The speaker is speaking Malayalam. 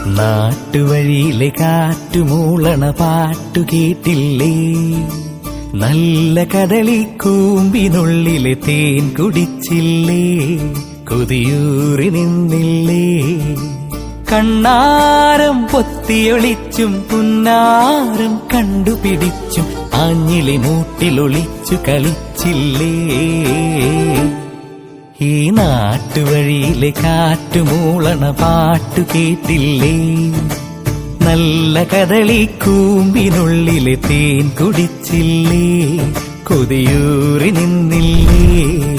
നാട്ടുവഴിയിലെ കാറ്റുമൂളണ പാട്ടു കേട്ടില്ലേ? നല്ല കദളിക്കൂമ്പിനുള്ളിലെ തേൻ കുടിച്ചില്ലേ? കൊതിയൂറി നിന്നില്ലേ? കണ്ണാരം പൊത്തിയൊളിച്ചും പുന്നാരം കണ്ടുപിടിച്ചും ആഞ്ഞിലി മൂട്ടിലൊളിച്ചു കളിച്ചില്ലേ? ഈ നാട്ടുവഴിയിലെ കാറ്റുമൂളണ പാട്ടു കേട്ടില്ലേ? നല്ല കദളിക്കൂമ്പിനുള്ളിലെ തേൻ കുടിച്ചില്ലേ? കൊതിയൂറി നിന്നില്ലേ?